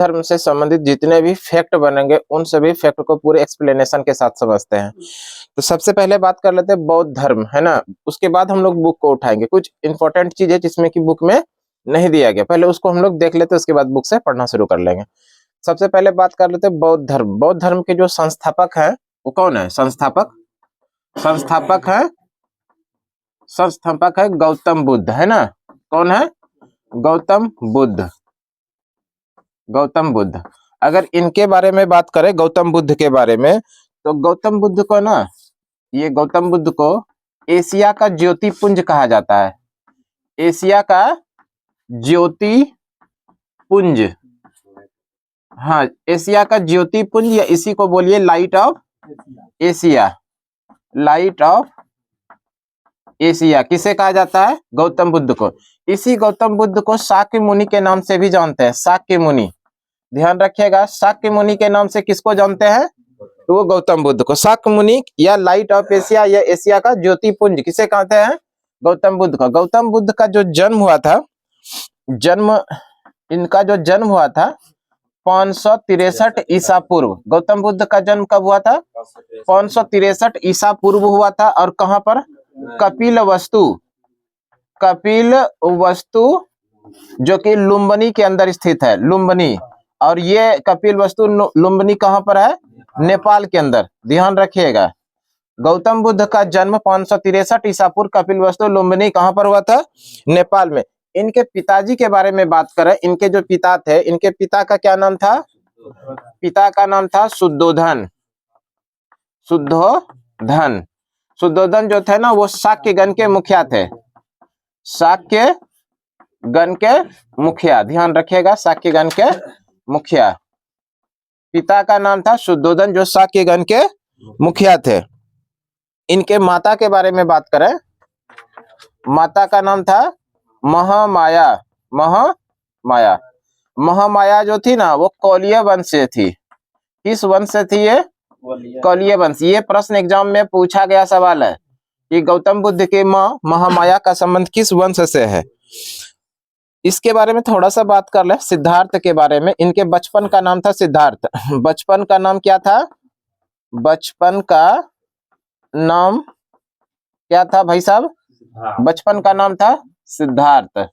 धर्म से संबंधित जितने भी फैक्ट बनेंगे उन सभी फैक्ट को पूरे एक्सप्लेनेशन के साथ समझते हैं। तो सबसे पहले बात कर लेते हैं बौद्ध धर्म, है ना। उसके बाद हम लोग बुक को उठाएंगे। कुछ इंपॉर्टेंट चीज है जिसमें कि बुक में नहीं दिया गया, पहले उसको हम लोग देख लेते हैं, उसके बाद बुक से पढ़ना शुरू कर लेंगे। सबसे पहले बात कर लेते हैं बौद्ध धर्म। बौद्ध धर्म के जो संस्थापक है वो कौन है? संस्थापक है गौतम बुद्ध, है ना। कौन है? गौतम बुद्ध। अगर इनके बारे में बात करें, गौतम बुद्ध के बारे में, तो गौतम बुद्ध को ना, ये गौतम बुद्ध को एशिया का ज्योतिपुंज कहा जाता है। एशिया का ज्योतिपुंज, हाँ, एशिया का ज्योतिपुंज, या इसी को बोलिए light of Asia. Light of Asia किसे कहा जाता है? गौतम बुद्ध को। इसी गौतम बुद्ध को शाक्य मुनि के नाम से भी जानते हैं। शाक्य मुनि, ध्यान रखिएगा, शाक्य मुनि के नाम से किसको जानते हैं? तो वो गौतम बुद्ध को शाक्य मुनि या लाइट ऑफ एशिया या एशिया का ज्योतिपुंज किसे कहते हैं? गौतम बुद्ध का। गौतम बुद्ध का जो जन्म हुआ था, इनका जो जन्म हुआ था 563 ईसा पूर्व। गौतम बुद्ध का जन्म कब हुआ था? 563 ईसा पूर्व हुआ था। और कहां पर? कपिल वस्तु जो कि लुम्बिनी के अंदर स्थित है, लुम्बिनी। और ये कपिल वस्तु लुम्बिनी कहां पर है? नेपाल के अंदर। ध्यान रखिएगा, गौतम बुद्ध का जन्म 563 ईसा पूर्व कपिल वस्तु लुम्बिनी कहां पर हुआ था? नेपाल में। इनके पिताजी के बारे में बात करें, इनके जो पिता थे, इनके पिता का क्या नाम था? पिता का नाम था शुद्धोधन। शुद्धोधन जो थे ना, वो शाक्यगण के मुखिया थे। शाक्यगण के मुखिया, ध्यान रखिएगा, शाक्यगण के मुखिया। पिता का नाम था शुद्धोधन जो शाक्यगण के मुखिया थे। इनके माता के बारे में बात करें, माता का नाम था महामाया। महामाया जो थी ना, वो कौलिय वंश से थी। किस वंश से थी ये? कौलिय वंश। ये प्रश्न एग्जाम में पूछा गया सवाल है कि गौतम बुद्ध के माँ महामाया का संबंध किस वंश से है। इसके बारे में थोड़ा सा बात कर ले। सिद्धार्थ के बारे में, इनके बचपन का नाम था सिद्धार्थ। बचपन का नाम क्या था? बचपन का नाम क्या था भाई साहब? बचपन का नाम था सिद्धार्थ।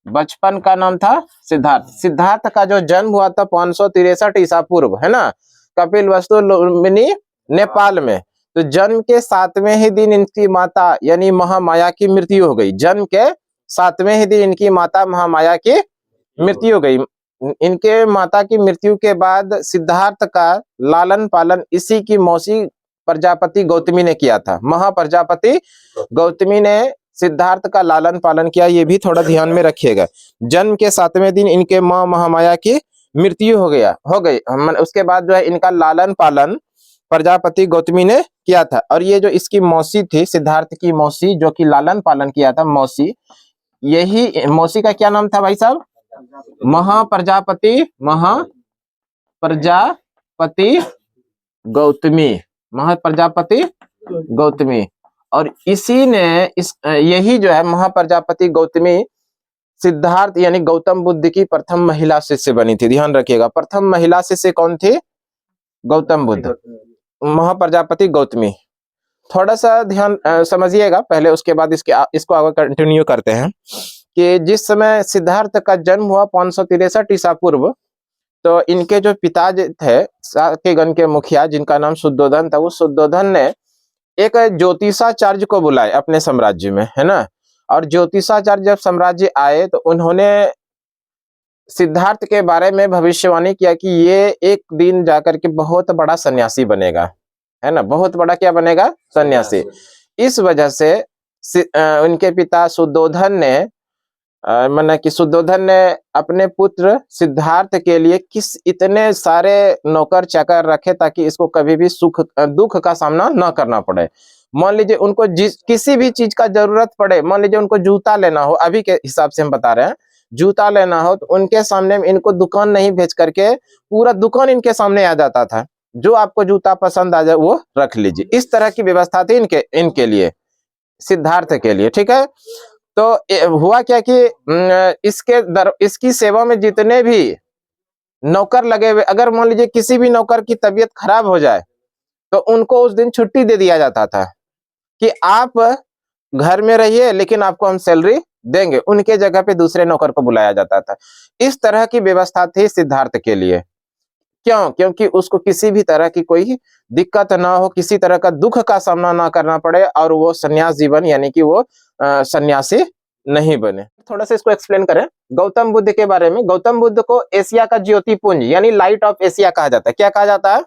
बचपन का नाम था सिद्धार्थ। सिद्धार्थ का जो जन्म हुआ था 563 ईसा पूर्व, है ना, कपिल वस्तु लुम्बिनी नेपाल में। तो जन्म के 7वें ही दिन इनकी माता यानी महामाया की मृत्यु हो गई। जन्म के 7वें ही दिन इनकी माता महामाया की मृत्यु हो गई। इनके माता की मृत्यु के बाद सिद्धार्थ का लालन पालन इसी की मौसी प्रजापति गौतमी ने किया था। महाप्रजापति गौतमी ने सिद्धार्थ का लालन पालन किया, ये भी थोड़ा ध्यान में रखिएगा। जन्म के 7वें दिन इनके माँ महामाया की मृत्यु हो गई। उसके बाद जो है इनका लालन पालन प्रजापति गौतमी ने किया था। और ये जो इसकी मौसी थी, सिद्धार्थ की मौसी, जो कि लालन पालन किया था, मौसी, यही मौसी का क्या नाम था भाई साहब? महाप्रजापति गौतमी। और इसी ने यही जो है महाप्रजापति गौतमी सिद्धार्थ यानी गौतम बुद्ध की प्रथम महिला शिष्य बनी थी। ध्यान रखिएगा, प्रथम महिला शिष्य कौन थी? गौतम बुद्ध, महाप्रजापति गौतमी। थोड़ा सा ध्यान समझिएगा पहले, उसके बाद इसको आगे कंटिन्यू करते हैं कि जिस समय सिद्धार्थ का जन्म हुआ 563 ईसा पूर्व, तो इनके जो पिता थे शाक्यगण के मुखिया, जिनका नाम शुद्धोधन था, वो शुद्धोधन ने एक ज्योतिषाचार्य को बुलाए अपने साम्राज्य में, है ना। और ज्योतिषाचार्य जब साम्राज्य आए तो उन्होंने सिद्धार्थ के बारे में भविष्यवाणी किया कि ये एक दिन जाकर के बहुत बड़ा सन्यासी बनेगा, है ना, बहुत बड़ा क्या बनेगा? सन्यासी। इस वजह से उनके पिता शुद्धोधन ने शुद्धोधन ने अपने पुत्र सिद्धार्थ के लिए इतने सारे नौकर चाकर रखे ताकि इसको कभी भी दुख का सामना न करना पड़े। मान लीजिए उनको किसी भी चीज का जरूरत पड़े, मान लीजिए उनको जूता लेना हो, अभी के हिसाब से हम बता रहे हैं, जूता लेना हो तो उनके सामने इनको दुकान नहीं भेज करके पूरा दुकान इनके सामने आ जाता था। जो आपको जूता पसंद आ जाए वो रख लीजिए। इस तरह की व्यवस्था थी इनके लिए, सिद्धार्थ के लिए, ठीक है। तो हुआ क्या कि इसकी सेवा में जितने भी नौकर लगे हुए, अगर मान लीजिए किसी भी नौकर की तबीयत खराब हो जाए तो उनको उस दिन छुट्टी दे दिया जाता था कि आप घर में रहिए लेकिन आपको हम सैलरी देंगे, उनके जगह पे दूसरे नौकर को बुलाया जाता था। इस तरह की व्यवस्था थी सिद्धार्थ के लिए। क्यों? क्योंकि उसको किसी भी तरह की कोई दिक्कत ना हो, किसी तरह का दुख का सामना ना करना पड़े और वो सन्यास जीवन यानी कि वो सन्यासी नहीं बने। थोड़ा सा इसको एक्सप्लेन करें गौतम बुद्ध के बारे में। गौतम बुद्ध को एशिया का ज्योतिपुंज यानी लाइट ऑफ एशिया कहा जाता है। क्या कहा जाता है?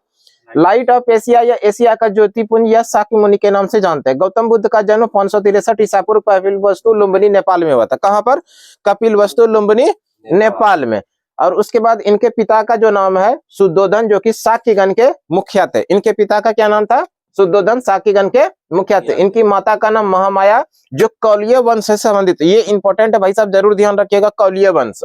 लाइट ऑफ एशिया या एशिया का ज्योतिपुंज या शाक्य मुनि के नाम से जानते हैं। गौतम बुद्ध का जन्म 563 ईसा पूर्व कपिलवस्तु लुम्बिनी नेपाल में हुआ था। कहां पर? कपिलवस्तु लुम्बिनी नेपाल में। और उसके बाद इनके पिता का जो नाम है शुद्धोधन, जो कि शाक्यगण के मुखिया थे। इनके पिता का क्या नाम था? शुद्धोधन, शाक्यगण के मुखिया थे। इनकी माता का नाम महामाया, जो कौलिय वंश से संबंधित। ये इंपॉर्टेंट है भाई साहब, जरूर ध्यान रखिएगा। कौलिय वंश,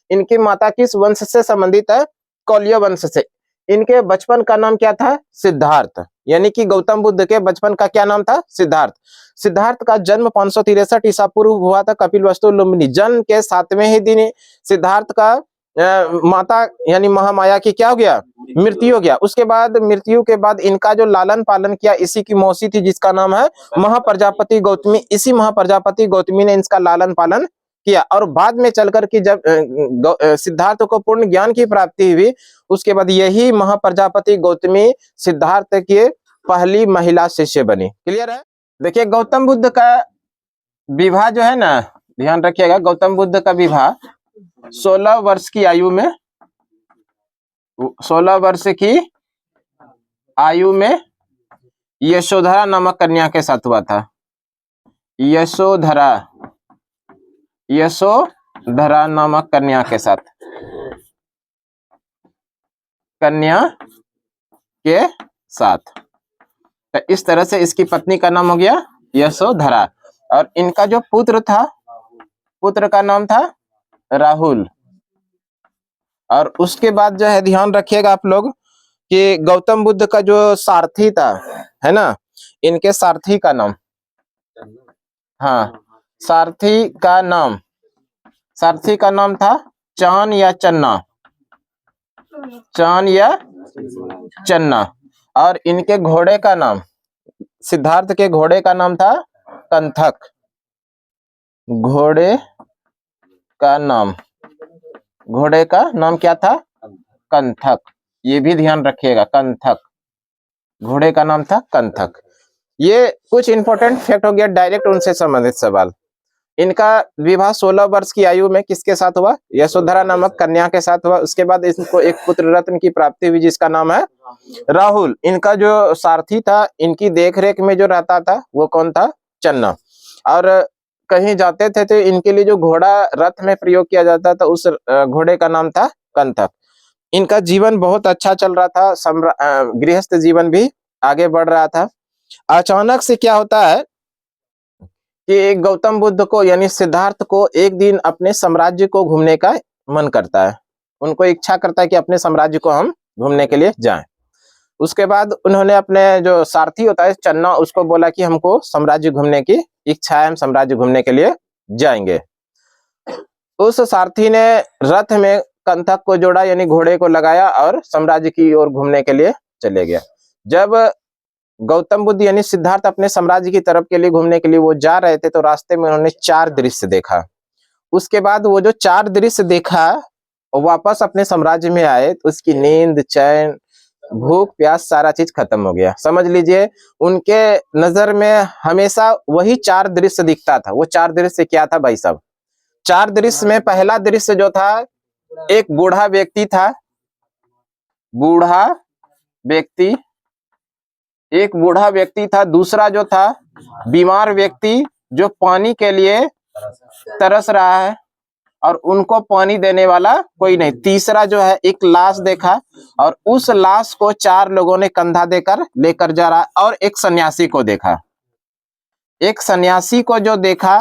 इनकी माता किस वंश से संबंधित है? कौलिय वंश से। इनके बचपन का नाम क्या था? सिद्धार्थ। यानी कि गौतम बुद्ध के बचपन का क्या नाम था? सिद्धार्थ। सिद्धार्थ का जन्म 563 ईसा पूर्व हुआ था कपिलवस्तु लुम्बिनी। जन्म के 7वें ही दिन सिद्धार्थ का माता यानी महामाया की क्या हो गया? मृत्यु हो गया। उसके बाद मृत्यु के बाद इनका जो लालन पालन किया इसी की मौसी थी, जिसका नाम है महाप्रजापति गौतमी। इसी महाप्रजापति गौतमी ने इसका लालन पालन किया। और बाद में चलकर कि जब सिद्धार्थ को पूर्ण ज्ञान की प्राप्ति हुई, उसके बाद यही महाप्रजापति गौतमी सिद्धार्थ की पहली महिला शिष्य बनी। क्लियर है? देखिए गौतम बुद्ध का विवाह जो है ना, ध्यान रखिएगा, गौतम बुद्ध का विवाह 16 वर्ष की आयु में, 16 वर्ष की आयु में यशोधरा नामक कन्या के साथ हुआ था। यशोधरा नामक कन्या के साथ, तो इस तरह से इसकी पत्नी का नाम हो गया यशोधरा। और इनका जो पुत्र था, पुत्र का नाम था राहुल। और उसके बाद जो है ध्यान रखिएगा आप लोग कि गौतम बुद्ध का जो सारथी था, है ना, इनके सारथी का नाम, हाँ, सारथी का नाम था चान या चन्ना। और इनके घोड़े का नाम, सिद्धार्थ के घोड़े का नाम था कंथक। घोड़े का नाम क्या था? कंथक। ये भी ध्यान रखिएगा, कंथक। घोड़े का नाम था कंथक। ये कुछ इंपॉर्टेंट फैक्ट हो गया, डायरेक्ट उनसे संबंधित सवाल। इनका विवाह 16 वर्ष की आयु में किसके साथ हुआ? यशोधरा नामक कन्या के साथ हुआ। उसके बाद इनको एक पुत्र रत्न की प्राप्ति हुई, जिसका नाम है राहुल। इनका जो सारथी था, इनकी देखरेख में जो रहता था, वो कौन था? चन्ना। और कहीं जाते थे तो इनके लिए जो घोड़ा रथ में प्रयोग किया जाता था, उस घोड़े का नाम था कंथक। इनका जीवन बहुत अच्छा चल रहा था, गृहस्थ जीवन भी आगे बढ़ रहा था। अचानक से क्या होता है कि गौतम बुद्ध को यानी सिद्धार्थ को एक दिन अपने साम्राज्य को घूमने का मन करता है। उनको इच्छा करता है कि अपने साम्राज्य को हम घूमने के लिए जाएं। उसके बाद उन्होंने अपने जो सारथी होता है चन्ना, उसको बोला कि हमको साम्राज्य घूमने की इच्छा है, हम साम्राज्य घूमने के लिए जाएंगे। उस सारथी ने रथ में कंथक को जोड़ा यानी घोड़े को लगाया और साम्राज्य की ओर घूमने के लिए चले गया। जब गौतम बुद्ध यानी सिद्धार्थ अपने साम्राज्य की तरफ के लिए घूमने के लिए वो जा रहे थे, तो रास्ते में उन्होंने 4 दृश्य देखा। उसके बाद वो जो 4 दृश्य देखा, वापस अपने साम्राज्य में आए, तो उसकी नींद, चैन, भूख, प्यास सारा चीज खत्म हो गया। समझ लीजिए उनके नजर में हमेशा वही 4 दृश्य दिखता था। वो 4 दृश्य क्या था भाई साहब? 4 दृश्य में पहला दृश्य जो था, एक बूढ़ा व्यक्ति था, एक बूढ़ा व्यक्ति था। दूसरा जो था बीमार व्यक्ति जो पानी के लिए तरस रहा है और उनको पानी देने वाला कोई नहीं। तीसरा जो है एक लाश देखा और उस लाश को 4 लोगों ने कंधा देकर लेकर जा रहा। और एक सन्यासी को देखा। एक सन्यासी को जो देखा,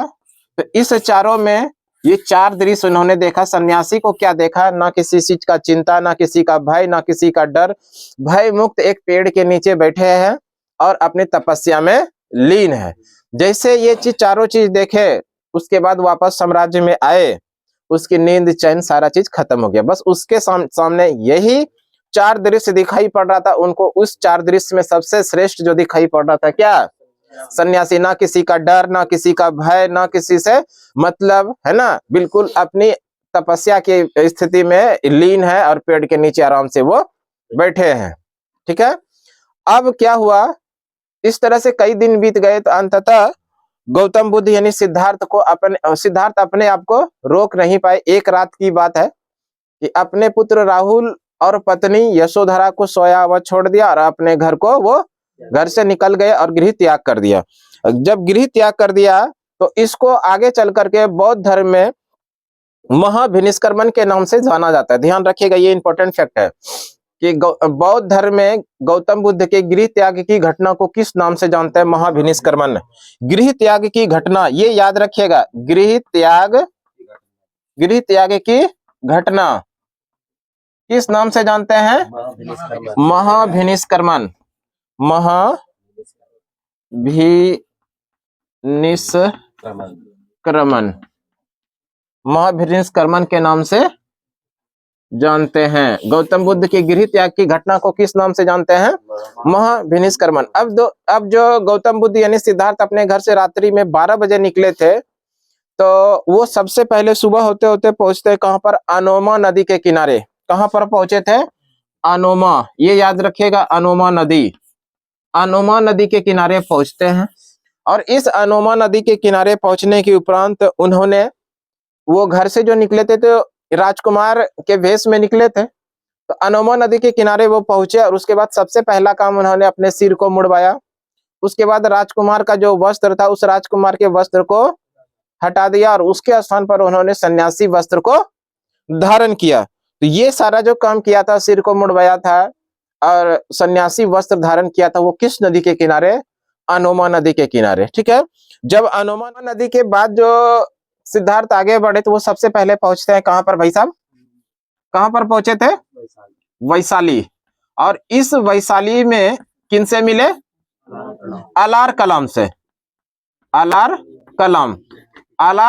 तो इस चारों में ये 4 दृश्य उन्होंने देखा। सन्यासी को क्या देखा? ना किसी चीज का चिंता, ना किसी का भय, ना किसी का डर, भय मुक्त एक पेड़ के नीचे बैठे हैं और अपनी तपस्या में लीन है। जैसे ये चीज चारों चीज देखे, उसके बाद वापस साम्राज्य में आए। उसकी नींद चैन सारा चीज खत्म हो गया। बस उसके सामने यही 4 दृश्य दिखाई पड़ रहा था उनको। उस 4 दृश्य में सबसे श्रेष्ठ जो दिखाई पड़ रहा था क्या? सन्यासी। ना किसी का डर, ना किसी का भय, ना किसी से मतलब, है ना, बिल्कुल अपनी तपस्या की स्थिति में लीन है और पेड़ के नीचे आराम से वो बैठे हैं। ठीक है। अब क्या हुआ, इस तरह से कई दिन बीत गए तो अंततः गौतम बुद्ध यानी सिद्धार्थ अपने आप को रोक नहीं पाए। एक रात की बात है कि अपने पुत्र राहुल और पत्नी यशोधरा को सोया हुआ छोड़ दिया और अपने घर को वो घर से निकल गए और गृह त्याग कर दिया। जब गृह त्याग कर दिया तो इसको आगे चल करके बौद्ध धर्म में महाभिनिष्क्रमण के नाम से जाना जाता है। ध्यान रखिएगा, ये इंपॉर्टेंट फैक्ट है कि बौद्ध धर्म में गौतम बुद्ध के गृह त्याग की घटना को किस नाम से जानते हैं? महाभिनिष्क्रमण। गृह त्याग की घटना, ये याद रखिएगा, गृह त्याग की घटना किस नाम से जानते हैं? महाभिनिष्क्रमण। महाभिनिष्क्रमण के नाम से जानते हैं। गौतम बुद्ध की गृह त्याग की घटना को किस नाम से जानते हैं? महाभिनिष्क्रमण। अब जो गौतम बुद्ध यानी सिद्धार्थ अपने घर से रात्रि में 12 बजे निकले थे, तो वो सबसे पहले सुबह होते होते पहुंचते कहां पर? अनोमा नदी के किनारे। कहां पर पहुंचे थे? अनोमा। ये याद रखिएगा, अनोमा नदी। अनोमा नदी के किनारे पहुंचते हैं और इस अनोमा नदी के किनारे पहुंचने के उपरांत उन्होंने, वो घर से जो निकले थे तो राजकुमार के वेश में निकले थे, तो अनोमा नदी के किनारे वो पहुंचे और उसके बाद सबसे पहला काम उन्होंने अपने सिर को मुड़वाया। उसके बाद राजकुमार का जो वस्त्र था उस राजकुमार के वस्त्र को हटा दिया और उसके स्थान पर उन्होंने सन्यासी वस्त्र को धारण किया। तो ये सारा जो काम किया था, सिर को मुड़वाया था और सन्यासी वस्त्र धारण किया था, वो किस नदी के किनारे? अनोमा नदी के किनारे। ठीक है। जब अनोमा नदी के बाद जो सिद्धार्थ आगे बढ़े तो वो सबसे पहले पहुंचते हैं कहां पर भाई साहब? कहां पर पहुंचे थे? वैशाली। और इस वैशाली में किनसे मिले? अलार कलाम से। अलार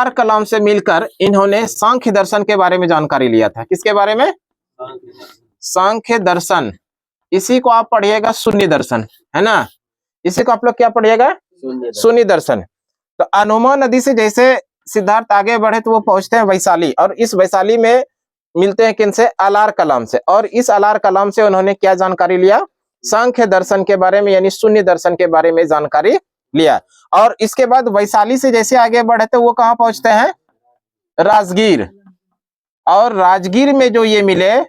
कलाम से मिलकर इन्होंने सांख्य दर्शन के बारे में जानकारी लिया था। किसके बारे में? सांख्य दर्शन। इसी को आप पढ़िएगा शून्य दर्शन, है ना। इसी को आप लोग क्या पढ़िएगा? शून्य दर्शन। तो अनोमा नदी से जैसे सिद्धार्थ आगे बढ़े तो वो पहुंचते हैं वैशाली और इस वैशाली में मिलते हैं किनसे? अलार कलाम से। और इस अलार कलाम से उन्होंने क्या जानकारी लिया? सांख्य दर्शन के बारे में यानी शून्य दर्शन के बारे में जानकारी लिया। और इसके बाद वैशाली से जैसे आगे बढ़े तो वो कहां पहुंचते हैं? राजगीर। और राजगीर में जो ये मिले,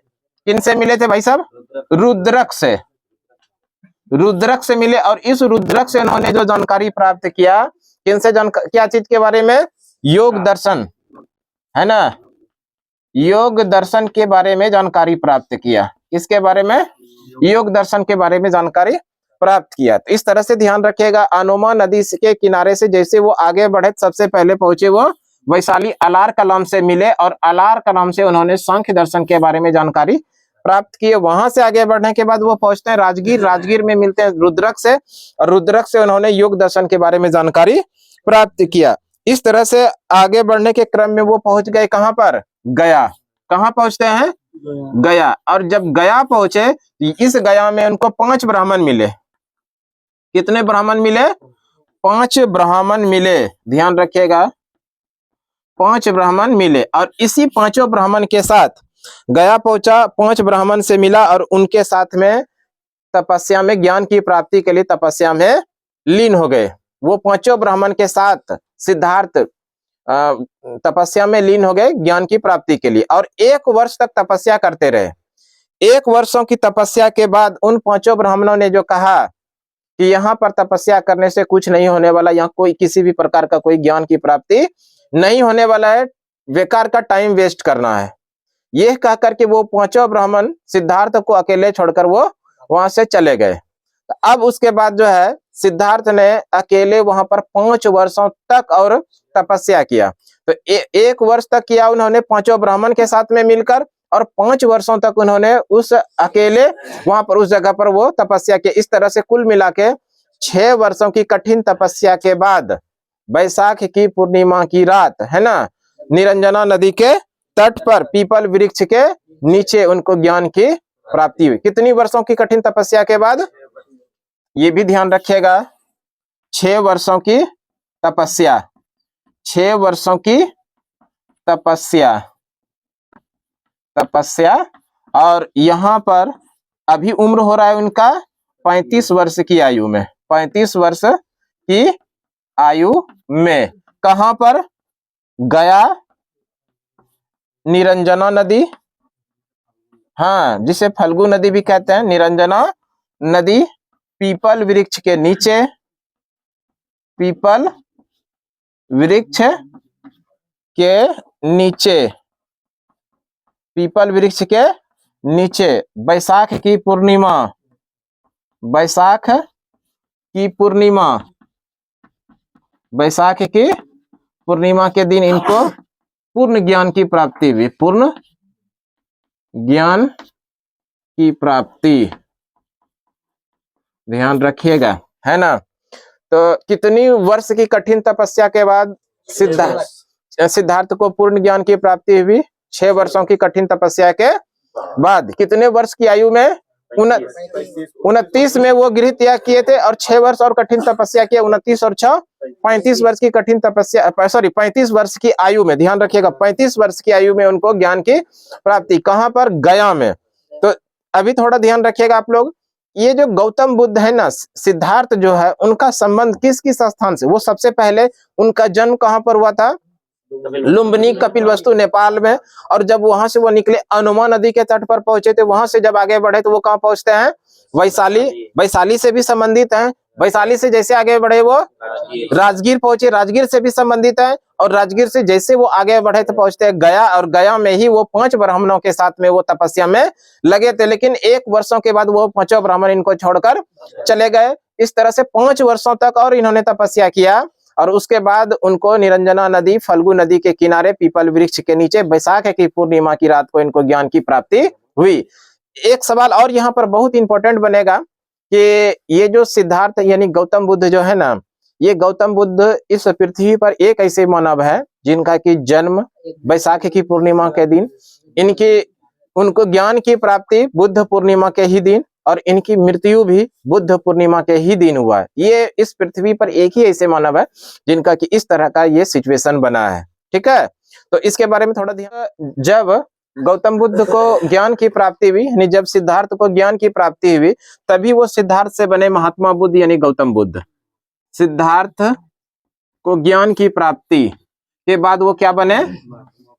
किनसे मिले थे भाई साहब? रुद्रक से मिले। और इस रुद्रक से उन्होंने जो जानकारी प्राप्त किया, किनसे क्या चीज के बारे में? योग दर्शन, है ना। योग दर्शन के बारे में जानकारी प्राप्त किया। किसके बारे में? योग दर्शन के बारे में जानकारी प्राप्त किया। तो इस तरह से ध्यान रखिएगा, अनोमा नदी के किनारे से जैसे वो आगे बढ़े सबसे पहले पहुंचे वो वैशाली, अलार कलाम से मिले और अलार कलाम से उन्होंने सांख्य दर्शन के बारे में जानकारी प्राप्त किए। वहां से आगे बढ़ने के बाद वो पहुंचते हैं राजगीर। राजगीर में मिलते हैं रुद्रक से और रुद्रक से उन्होंने योग दर्शन के बारे में जानकारी प्राप्त किया। इस तरह से आगे बढ़ने के क्रम में वो पहुंच गए कहां पर? गया। कहां पहुंचते हैं? गया। और जब गया पहुंचे, इस गया में उनको 5 ब्राह्मण मिले। कितने ब्राह्मण मिले? 5 ब्राह्मण मिले। ध्यान रखिएगा, 5 ब्राह्मण मिले। और इसी 5 ब्राह्मण के साथ गया पहुंचा, 5 ब्राह्मण से मिला और उनके साथ में तपस्या में, ज्ञान की प्राप्ति के लिए तपस्या में लीन हो गए। वो 5 ब्राह्मण के साथ सिद्धार्थ तपस्या में लीन हो गए ज्ञान की प्राप्ति के लिए और 1 वर्ष तक तपस्या करते रहे। 1 वर्षों की तपस्या के बाद उन 5 ब्राह्मणों ने जो कहा कि यहाँ पर तपस्या करने से कुछ नहीं होने वाला, यहाँ कोई किसी भी प्रकार का कोई ज्ञान की प्राप्ति नहीं होने वाला है, बेकार का टाइम वेस्ट करना है, यह कहकर के वो 5 ब्राह्मण सिद्धार्थ को अकेले छोड़कर वो वहां से चले गए। तो अब उसके बाद जो है सिद्धार्थ ने अकेले वहां पर 5 वर्षों तक और तपस्या किया। तो 1 वर्ष तक किया उन्होंने 5 ब्राह्मण के साथ में मिलकर और 5 वर्षों तक उन्होंने उस अकेले वहां पर उस जगह पर वो तपस्या की। इस तरह से कुल मिला के 6 वर्षों की कठिन तपस्या के बाद वैशाख की पूर्णिमा की रात, है ना, निरंजना नदी के तट पर पीपल वृक्ष के नीचे उनको ज्ञान की प्राप्ति हुई। कितनी वर्षों की कठिन तपस्या के बाद? ये भी ध्यान रखिएगा, 6 वर्षों की तपस्या, 6 वर्षों की तपस्या। और यहाँ पर अभी उम्र हो रहा है उनका 35 वर्ष की आयु में, 35 वर्ष की आयु में। कहां पर? गया, निरंजना नदी, हाँ जिसे फल्गु नदी भी कहते हैं, निरंजना नदी, पीपल वृक्ष के नीचे, पीपल वृक्ष के नीचे, पीपल वृक्ष के नीचे, बैसाख की पूर्णिमा, बैसाख की पूर्णिमा, बैसाख की पूर्णिमा के दिन इनको पूर्ण ज्ञान की प्राप्ति हुई, पूर्ण ज्ञान की प्राप्ति, ध्यान रखिएगा, है ना। तो कितनी वर्ष की कठिन तपस्या के बाद सिद्धार्थ को पूर्ण ज्ञान की प्राप्ति हुई? 6 वर्षों की कठिन तपस्या के बाद। कितने वर्ष की आयु में? 29 में वो गृह त्याग किए थे और 6 वर्ष और कठिन तपस्या किया। 29 और 6 35 वर्ष की कठिन तपस्या, 35 वर्ष की आयु में, ध्यान रखिएगा 35 वर्ष की आयु में उनको ज्ञान की प्राप्ति। कहां पर? गया में। तो अभी थोड़ा ध्यान रखिएगा आप लोग, ये जो गौतम बुद्ध है ना, सिद्धार्थ जो है, उनका संबंध किस किस स्थान से? वो सबसे पहले उनका जन्म कहां पर हुआ था? लुम्बिनी कपिलवस्तु नेपाल में। और जब वहां से वो निकले, अनुमा नदी के तट पर पहुंचे थे, वहां से जब आगे बढ़े तो वो कहां पहुंचते हैं? वैशाली। वैशाली से भी संबंधित हैं। वैशाली से जैसे आगे बढ़े वो राजगीर पहुंचे, राजगीर से भी संबंधित है। और राजगीर से जैसे वो आगे बढ़े तो पहुंचते हैं गया, और गया में ही वो 5 ब्राह्मणों के साथ में वो तपस्या में लगे थे। लेकिन 1 वर्षों के बाद वो 5 ब्राह्मण इनको छोड़कर चले गए। इस तरह से 5 वर्षों तक और इन्होंने तपस्या किया। और उसके बाद उनको निरंजना नदी, फल्गु नदी के किनारे, पीपल वृक्ष के नीचे, बैसाख की पूर्णिमा की रात को इनको ज्ञान की प्राप्ति हुई। एक सवाल और यहाँ पर बहुत इंपॉर्टेंट बनेगा कि ये जो सिद्धार्थ यानी गौतम बुद्ध जो है ना, ये गौतम बुद्ध इस पृथ्वी पर एक ऐसे मानव है जिनका कि जन्म बैसाख की पूर्णिमा के दिन, उनको ज्ञान की प्राप्ति बुद्ध पूर्णिमा के ही दिन, और इनकी मृत्यु भी बुद्ध पूर्णिमा के ही दिन हुआ है। ये इस पृथ्वी पर एक ही ऐसे मानव है जिनका कि इस तरह का ये सिचुएशन बना है। ठीक है, तो इसके बारे में थोड़ा ध्यान। जब गौतम बुद्ध को ज्ञान की प्राप्ति हुई, यानी जब सिद्धार्थ को ज्ञान की प्राप्ति हुई, तभी वो सिद्धार्थ से बने महात्मा बुद्ध यानी गौतम बुद्ध। सिद्धार्थ को ज्ञान की प्राप्ति के बाद वो क्या बने?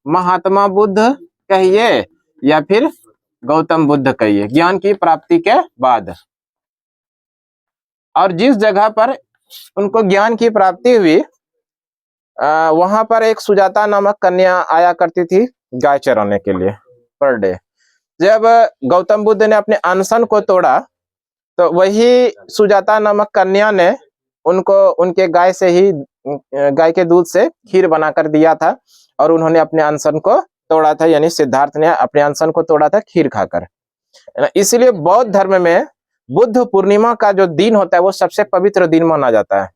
महात्मा बुद्ध कहिए या फिर गौतम बुद्ध कहिए, ज्ञान की प्राप्ति के बाद। और जिस जगह पर उनको ज्ञान की प्राप्ति हुई, वहां पर एक सुजाता नामक कन्या आया करती थी गाय चराने के लिए पर डे। जब गौतम बुद्ध ने अपने अनशन को तोड़ा तो वही सुजाता नामक कन्या ने उनको उनके गाय के दूध से खीर बनाकर दिया था, और उन्होंने अपने अनशन को तोड़ा था, यानी सिद्धार्थ ने अपने अनशन को तोड़ा था खीर खाकर। इसलिए बौद्ध धर्म में बुद्ध पूर्णिमा का जो दिन होता है वो सबसे पवित्र दिन माना जाता है।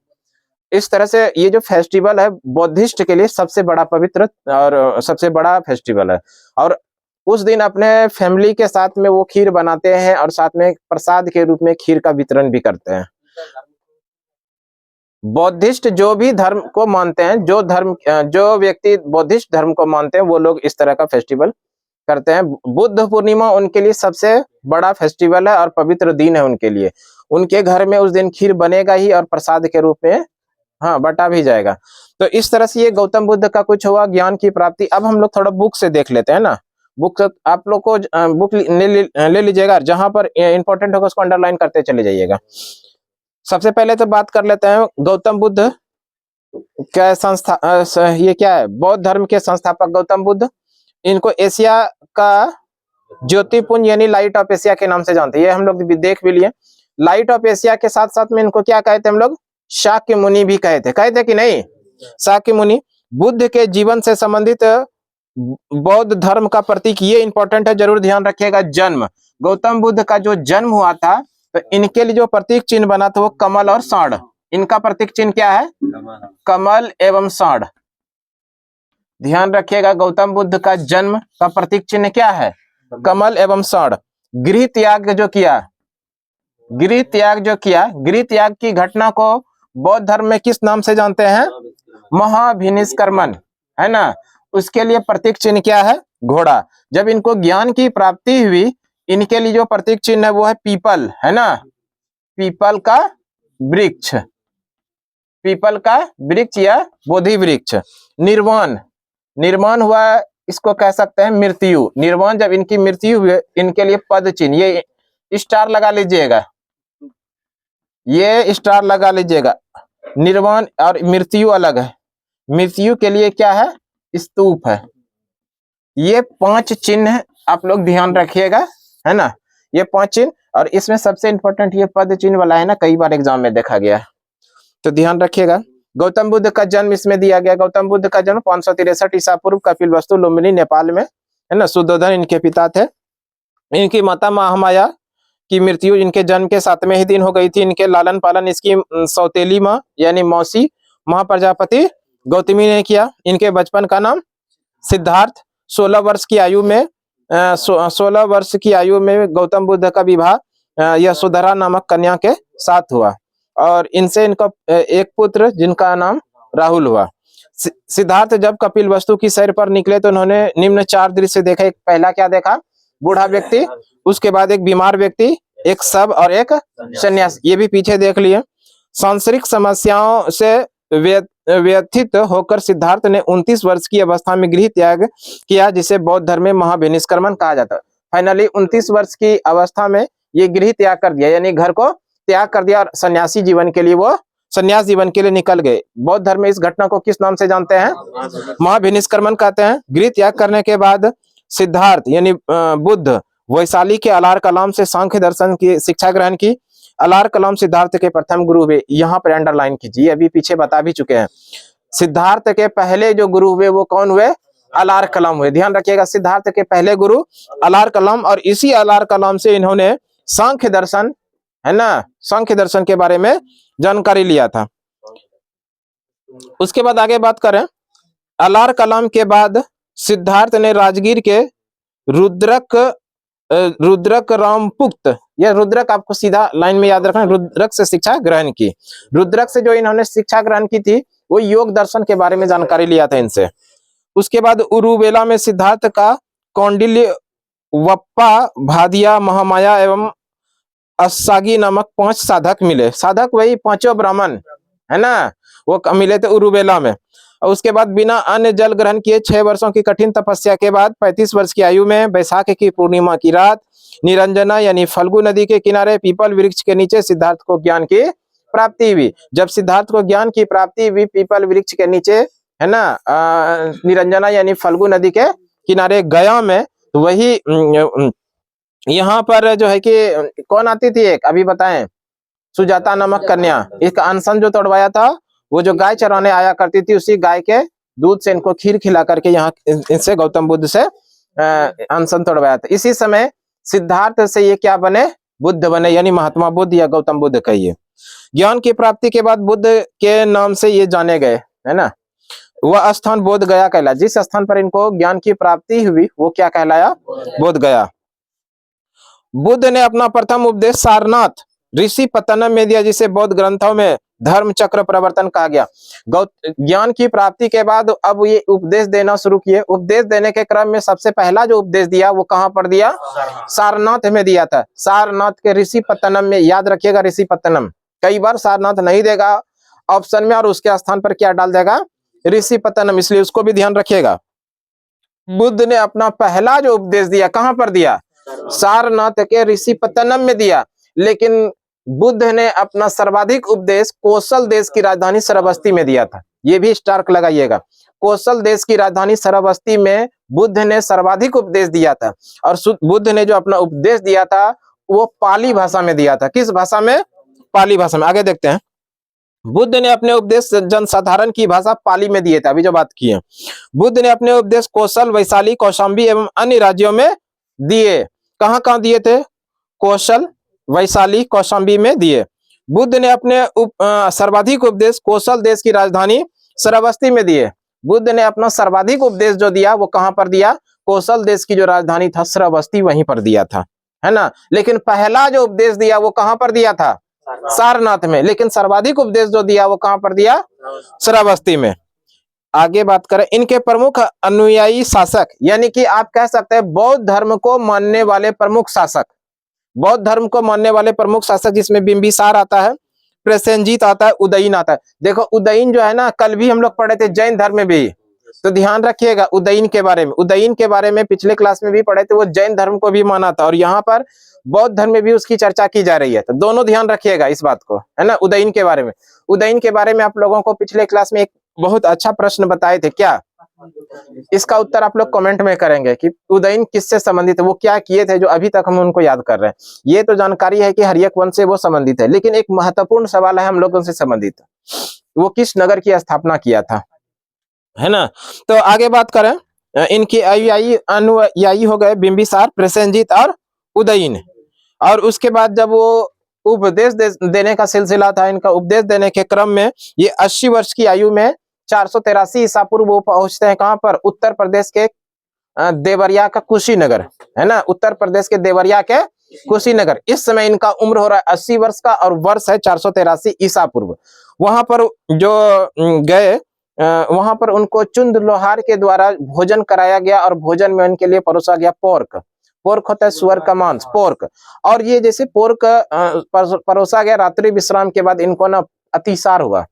इस तरह से ये जो फेस्टिवल है बौद्धिस्ट के लिए सबसे बड़ा पवित्र और सबसे बड़ा फेस्टिवल है। और उस दिन अपने फैमिली के साथ में वो खीर बनाते हैं और साथ में प्रसाद के रूप में खीर का वितरण भी करते हैं। बौद्धिस्ट जो भी धर्म को मानते हैं, जो व्यक्ति बौद्धिस्ट धर्म को मानते हैं, वो लोग इस तरह का फेस्टिवल करते हैं। बुद्ध पूर्णिमा उनके लिए सबसे बड़ा फेस्टिवल है और पवित्र दिन है उनके लिए। उनके घर में उस दिन खीर बनेगा ही और प्रसाद के रूप में बटा भी जाएगा। तो इस तरह से ये गौतम बुद्ध का कुछ हुआ ज्ञान की प्राप्ति। अब हम लोग थोड़ा बुक से देख लेते हैं ना। बुक आप लोग को बुक ले लीजिएगा, जहां पर इंपॉर्टेंट होगा उसको अंडरलाइन करते चले जाइएगा। सबसे पहले तो बात कर लेते हैं गौतम बुद्ध क्या ये क्या है? बौद्ध धर्म के संस्थापक गौतम बुद्ध। इनको एशिया का ज्योतिपुंज यानी लाइट ऑफ एशिया के नाम से जानते हैं। ये हम लोग भी देख भी लिए। लाइट ऑफ एशिया के साथ साथ में इनको क्या कहते हैं हम लोग? शाक्य मुनि भी कहते कि नहीं? शाक्य मुनि बुद्ध के जीवन से संबंधित बौद्ध धर्म का प्रतीक। ये इंपॉर्टेंट है, जरूर ध्यान रखिएगा। जन्म, गौतम बुद्ध का जो जन्म हुआ था तो इनके लिए जो प्रतीक चिन्ह बना था वो कमल और सांड। इनका प्रतीक चिन्ह क्या है? कमल एवं सांड। ध्यान रखिएगा, गौतम बुद्ध का जन्म का प्रतीक चिन्ह क्या है? कमल एवं स्वर्ण। गृह त्याग जो किया, गृह त्याग जो किया, गृह त्याग की घटना को बौद्ध धर्म में किस नाम से जानते हैं? महाभिनिष्क्रमण, है ना। उसके लिए प्रतीक चिन्ह क्या है? घोड़ा। जब इनको ज्ञान की प्राप्ति हुई, इनके लिए जो प्रतीक चिन्ह है वो है पीपल, है ना, पीपल का वृक्ष, पीपल का वृक्ष या बोधि वृक्ष। निर्वाण, निर्वाण हुआ, इसको कह सकते हैं मृत्यु। निर्वाण जब इनकी मृत्यु हुई, इनके लिए पद चिन्ह, ये स्टार लगा लीजिएगा, ये स्टार लगा लीजिएगा। निर्वाण और मृत्यु अलग है, मृत्यु के लिए क्या है? स्तूप है। ये 5 चिन्ह आप लोग ध्यान रखिएगा, है ना, ये 5 चिन्ह। और इसमें सबसे इंपॉर्टेंट ये पद चिन्ह वाला है ना, कई बार एग्जाम में देखा गया है, तो ध्यान रखिएगा। गौतम बुद्ध का जन्म इसमें दिया गया। गौतम बुद्ध का जन्म 563 ईसा पूर्व कपिलवस्तु लुम्बिनी नेपाल में, है ना। शुद्धोधन इनके पिता थे। इनकी माता महामाया की मृत्यु इनके जन्म के 7वें ही दिन हो गई थी। इनके लालन पालन इसकी सौतेली माँ यानी मौसी महाप्रजापति गौतमी ने किया। इनके बचपन का नाम सिद्धार्थ। 16 वर्ष की आयु में 16 वर्ष की आयु में गौतम बुद्ध का विवाह यशोधरा नामक कन्या के साथ हुआ और इनसे इनका एक पुत्र जिनका नाम राहुल हुआ। सिद्धार्थ जब कपिलवस्तु की सैर पर निकले तो उन्होंने निम्न 4 दृश्य देखा। एक पहला क्या देखा? बूढ़ा व्यक्ति, उसके बाद एक बीमार व्यक्ति, एक शव और एक सन्यासी, ये भी पीछे देख लिए। सांसारिक समस्याओं से व्यथित होकर सिद्धार्थ ने 29 वर्ष की अवस्था में गृह त्याग किया, जिसे बौद्ध धर्म में महाभिनिष्क्रमण कहा जाता है। फाइनली 29 वर्ष की अवस्था में ये गृह त्याग कर दिया, यानी घर को त्याग कर दिया और सन्यासी जीवन के लिए वो सन्यास जीवन के लिए निकल गए। बौद्ध धर्म में इस घटना को किस नाम से जानते हैं? महाभिनिष्क्रमण कहते हैं। गृह त्याग करने के बाद सिद्धार्थ यानी बुद्ध वैशाली के अलार कलाम से सांख्य दर्शन की शिक्षा ग्रहण की। अलार कलाम सिद्धार्थ के प्रथम गुरु हुए, यहाँ पर अंडरलाइन कीजिए, अभी पीछे बता भी चुके हैं। सिद्धार्थ के पहले जो गुरु हुए वो कौन हुए? अलार कलाम हुए। ध्यान रखिएगा, सिद्धार्थ के पहले गुरु अलार कलाम, और इसी अलार कलाम से इन्होंने सांख्य दर्शन, है ना, सांख्य दर्शन के बारे में जानकारी लिया था। उसके बाद आगे बात करें, अलार कलाम के बाद सिद्धार्थ ने राजगीर के रुद्रक रामपुक्त, यह रुद्रक आपको सीधा लाइन में याद रखना, रुद्रक से शिक्षा ग्रहण की। रुद्रक से जो इन्होंने शिक्षा ग्रहण की थी वो योग दर्शन के बारे में जानकारी लिया था इनसे। उसके बाद उरुवेला में सिद्धार्थ का कौंडिल्य, वप्पा, भादिया, महामाया एवं अस्सागी नामक 5 साधक मिले। साधक वही 5 ब्राह्मण, है ना, वो मिले थे उरुवेला में। और उसके बाद बिना अन्न जल ग्रहण किए 6 वर्षों की कठिन तपस्या के बाद 35 वर्ष की आयु में बैसाख की पूर्णिमा की रात निरंजना यानी फल्गु नदी के किनारे पीपल वृक्ष के नीचे सिद्धार्थ को ज्ञान की प्राप्ति हुई। जब सिद्धार्थ को ज्ञान की प्राप्ति हुई पीपल वृक्ष के नीचे, है ना, निरंजना यानी फल्गु नदी के किनारे गया में, तो वही यहाँ पर जो है कि कौन आती थी, एक अभी बताएं, सुजाता नामक कन्या। इसका अनशन जो तोड़वाया था, वो जो गाय चराने आया करती थी, उसी गाय के दूध से इनको खीर खिला करके यहाँ इनसे गौतम बुद्ध से अनशन तोड़वाया था। इसी समय सिद्धार्थ से ये क्या बने? बुद्ध बने, यानी महात्मा बुद्ध या गौतम बुद्ध कहिए। ज्ञान की प्राप्ति के बाद बुद्ध के नाम से ये जाने गए, है ना। वह स्थान बोध गया कहलाया। जिस स्थान पर इनको ज्ञान की प्राप्ति हुई वो क्या कहलाया? बोध गया। बुद्ध ने अपना प्रथम उपदेश सारनाथ ऋषि पतनम में दिया, जिसे बौद्ध ग्रंथों में धर्म चक्र प्रवर्तन कहा गया। ज्ञान की प्राप्ति के बाद अब ये उपदेश देना शुरू किए। उपदेश देने के क्रम में सबसे पहला जो उपदेश दिया वो कहां पर दिया? सारनाथ में दिया था। सारनाथ के ऋषि पतनम में, याद रखिएगा ऋषि पतनम, कई बार सारनाथ नहीं देगा ऑप्शन में और उसके स्थान पर क्या डाल देगा? ऋषि पतनम, इसलिए उसको भी ध्यान रखिएगा। बुद्ध ने अपना पहला जो उपदेश दिया कहां पर दिया? सारनाथ के ऋषि पतनम में दिया। लेकिन बुद्ध ने अपना सर्वाधिक उपदेश कौशल देश की राजधानी श्रावस्ती में दिया था। ये भी स्टार्क लगाइएगा, कौशल देश की राजधानी श्रावस्ती में बुद्ध ने सर्वाधिक उपदेश दिया था। और बुद्ध ने जो अपना उपदेश दिया था वो पाली भाषा में दिया था। किस भाषा में? पाली भाषा में। आगे देखते हैं, बुद्ध ने अपने उपदेश जनसाधारण की भाषा पाली में दिए थे, अभी जो बात की है। बुद्ध ने अपने उपदेश कौशल, वैशाली, कौशाम्बी एवं अन्य राज्यों में दिए। कहां कहां दिए थे? कौशल, वैशाली, कौशाम्बी में दिए। बुद्ध ने अपने सर्वाधिक उपदेश कौशल देश की राजधानी श्रावस्ती में दिए। बुद्ध ने अपना सर्वाधिक उपदेश जो दिया वो कहां पर दिया? कौशल देश की जो राजधानी था श्रावस्ती, वहीं पर दिया था, है ना। लेकिन पहला जो उपदेश दिया वो कहां पर दिया था? सारनाथ में। लेकिन सर्वाधिक उपदेश जो दिया वो कहां पर दिया? श्रावस्ती में। आगे बात करें, इनके प्रमुख अनुयायी शासक, यानी कि आप कह सकते हैं बौद्ध धर्म को मानने वाले प्रमुख शासक। बौद्ध धर्म को मानने वाले प्रमुख शासक जिसमें बिंबिसार आता है, प्रसेनजीत आता है, उदयीन आता है। देखो उदयीन जो है ना, कल भी हम लोग पढ़े थे जैन धर्म में भी, तो ध्यान रखिएगा उदयीन के बारे में। उदयीन के बारे में पिछले क्लास में भी पढ़े थे, वो जैन धर्म को भी माना था, और यहाँ पर बौद्ध धर्म में भी उसकी चर्चा की जा रही है। तो दोनों ध्यान रखिएगा इस बात को, है ना। उदयीन के बारे में, उदयीन के बारे में आप लोगों को पिछले क्लास में एक बहुत अच्छा प्रश्न बताए थे, क्या? इसका उत्तर आप लोग कमेंट में करेंगे कि उदयीन किससे संबंधित है, वो क्या किए थे जो अभी तक हम उनको याद कर रहे हैं। ये तो जानकारी है कि हर्यक वंश से वो संबंधित है, लेकिन एक महत्वपूर्ण सवाल है हम लोगों से संबंधित, वो किस नगर की स्थापना किया था, है ना। तो आगे बात करें, इनके अनुयायी हो गए बिंबिसार, प्रसेनजीत और उदयीन। और उसके बाद जब वो उपदेश देने का सिलसिला था, इनका उपदेश देने के क्रम में ये 80 वर्ष की आयु में 483 ईसा पूर्व वो पहुंचते हैं कहां पर? उत्तर प्रदेश के देवरिया का कुशीनगर, है ना। उत्तर प्रदेश के देवरिया के कुशीनगर। इस समय इनका उम्र हो रहा है 80 वर्ष का, और वर्ष है 483 ईसा पूर्व। वहां पर जो गए, वहां पर उनको चुंद लोहार के द्वारा भोजन कराया गया, और भोजन में उनके लिए परोसा गया पोर्क। पोर्क होता है सुअर का मांस, पोर्क। और ये जैसे पोर्क परोसा गया, रात्रि विश्राम के बाद इनको ना अतिसार हुआ,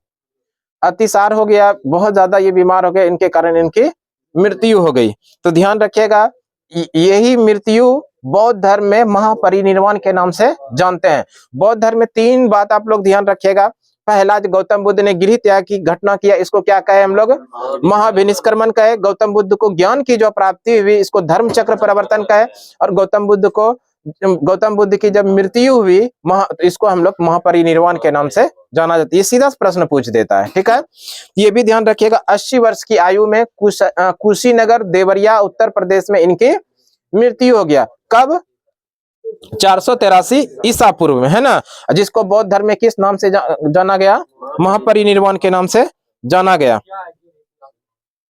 अतिसार हो गया, बहुत ज्यादा ये बीमार हो गए, इनके कारण इनकी मृत्यु हो गई। तो ध्यान रखिएगा, यही मृत्यु बौद्ध धर्म में महापरिनिर्वाण के नाम से जानते हैं। बौद्ध धर्म में 3 बात आप लोग ध्यान रखिएगा। पहला, जो गौतम बुद्ध ने गृह त्याग की घटना किया, इसको क्या कहे हम लोग? महाभिनिष्क्रमण कहे। गौतम बुद्ध को ज्ञान की जो प्राप्ति हुई, इसको धर्म चक्र परिवर्तन कहे। और गौतम बुद्ध की जब मृत्यु हुई, इसको हम लोग महापरिनिर्वाण के नाम से जाना जाता है। ये सीधा प्रश्न पूछ देता है, ठीक है। ये भी ध्यान रखिएगा, 80 वर्ष की आयु में कुशीनगर देवरिया उत्तर प्रदेश में इनकी मृत्यु हो गया। कब? 483 ईसा पूर्व में, है ना। जिसको बौद्ध धर्म में किस नाम से जाना गया? महापरिनिर्वाण के नाम से जाना गया।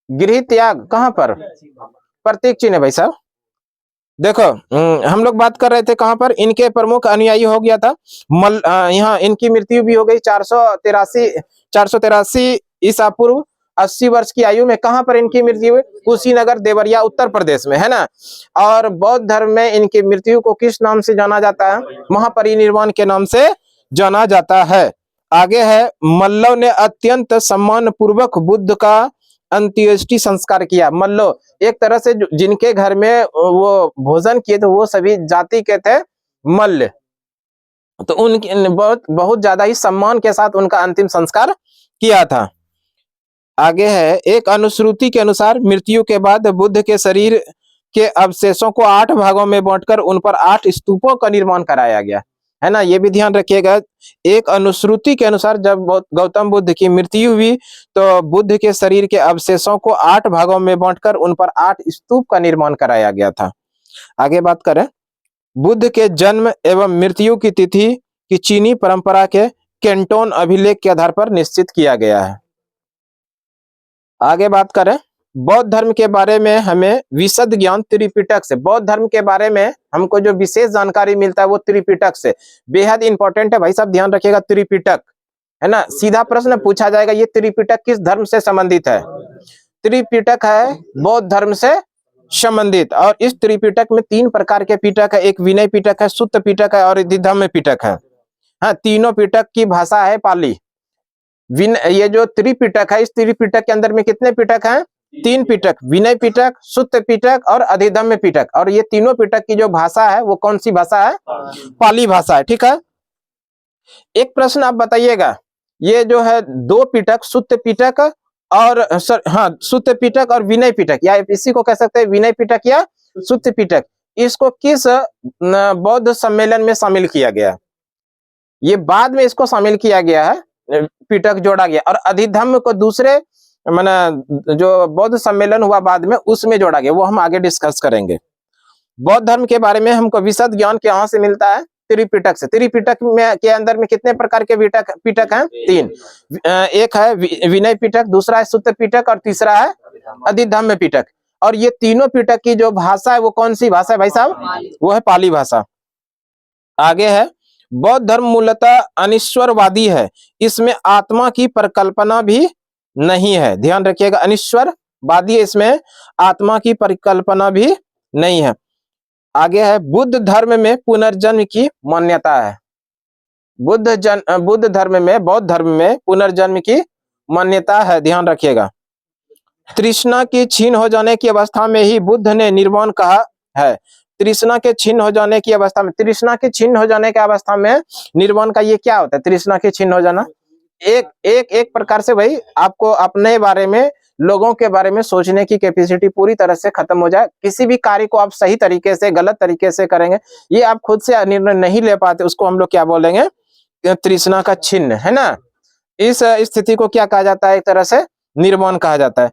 गृह त्याग कहां पर? प्रतीक चिन्ह है भाई साहब। देखो हम लोग बात कर रहे थे कहां पर? इनके प्रमुख अनुयायी हो गया था यहाँ इनकी मृत्यु भी हो गई 483 ईसा पूर्व, 80 वर्ष की आयु में। कहां पर इनकी मृत्यु हुई? कुशीनगर देवरिया उत्तर प्रदेश में, है ना। और बौद्ध धर्म में इनकी मृत्यु को किस नाम से जाना जाता है? महापरिनिर्वाण के नाम से जाना जाता है। आगे है, मल्लव ने अत्यंत सम्मान पूर्वक बुद्ध का अंत्येष्टि संस्कार किया। मल्लो एक तरह से जिनके घर में वो भोजन किए थे वो सभी जाति के थे मल्ल, तो उनके बहुत ज्यादा ही सम्मान के साथ उनका अंतिम संस्कार किया था। आगे है, एक अनुश्रुति के अनुसार मृत्यु के बाद बुद्ध के शरीर के अवशेषों को 8 भागों में बांटकर उन पर 8 स्तूपों का निर्माण कराया गया, है ना। ये भी ध्यान रखिएगा, एक अनुश्रुति के अनुसार जब गौतम बुद्ध की मृत्यु हुई तो बुद्ध के शरीर के अवशेषों को 8 भागों में बांटकर उन पर 8 स्तूप का निर्माण कराया गया था। आगे बात करें, बुद्ध के जन्म एवं मृत्यु की तिथि की चीनी परंपरा के कैंटोन अभिलेख के आधार पर निश्चित किया गया है। आगे बात करें, बौद्ध धर्म के बारे में हमें विशद ज्ञान त्रिपिटक से, बौद्ध धर्म के बारे में हमको जो विशेष जानकारी मिलता है वो त्रिपिटक से बेहद इंपॉर्टेंट है भाई साहब, ध्यान रखिएगा। त्रिपिटक, है ना। सीधा प्रश्न पूछा जाएगा, ये त्रिपिटक किस धर्म से संबंधित है? त्रिपिटक है बौद्ध धर्म से संबंधित। और इस त्रिपिटक में 3 प्रकार के पिटक है, एक विनय पिटक है, सुत्त पिटक है और धम्म पिटक है। हाँ, तीनों पिटक की भाषा है पाली। ये जो त्रिपिटक है, इस त्रिपिटक के अंदर में कितने पिटक हैं? 3 पिटक, विनय पिटक, सुत्त पिटक और अधिधम्म पिटक। और ये तीनों पिटक की जो भाषा है वो कौन सी भाषा है? पाली भाषा है, ठीक है। एक प्रश्न आप बताइएगा, ये जो है 2 पिटक, सुत्त पिटक और सुत्त पिटक और विनय पिटक, या इसी को कह सकते हैं विनय पिटक या सुत्त पिटक, इसको किस बौद्ध सम्मेलन में शामिल किया गया? ये बाद में इसको शामिल किया गया है, पिटक जोड़ा गया। और अधिधम्म को दूसरे माने जो बौद्ध सम्मेलन हुआ बाद में उसमें जोड़ा गया, वो हम आगे डिस्कस करेंगे। बौद्ध धर्म के बारे में हमको विशद ज्ञान कहाँ से मिलता है? त्रिपिटक से। त्रिपिटक में के अंदर में कितने प्रकार के पिटक हैं? 3। एक है विनय पिटक, दूसरा है सूत्र पिटक और तीसरा है अधिधम्म पिटक। और ये तीनों पिटक की जो भाषा है वो कौन सी भाषा है भाई साहब? वो है पाली भाषा। आगे है बौद्ध धर्म मूलतः अनिश्वरवादी है, इसमें आत्मा की परिकल्पना भी नहीं है। ध्यान रखिएगा, अनिश्वरवादी है, इसमें आत्मा की परिकल्पना भी नहीं है। आगे है बुद्ध धर्म में पुनर्जन्म की मान्यता है। बुद्ध धर्म में, बौद्ध धर्म में पुनर्जन्म की मान्यता है। ध्यान रखिएगा। तृष्णा की छीन हो जाने की अवस्था में ही बुद्ध ने निर्वाण कहा है। तृष्णा के छीन हो जाने की अवस्था में, तृष्णा के छीन हो जाने की अवस्था में निर्वाण का ये क्या होता है? तृष्णा के छीन हो जाना एक प्रकार से भाई आपको अपने बारे में, लोगों के बारे में सोचने की कैपेसिटी पूरी तरह से खत्म हो जाए। किसी भी कार्य को आप सही तरीके से, गलत तरीके से करेंगे, ये आप खुद से निर्णय नहीं ले पाते, उसको हम लोग क्या बोलेंगे? तृष्णा का छिन्न, है ना। इस स्थिति को क्या कहा जाता है? एक तरह से निर्वाण कहा जाता है।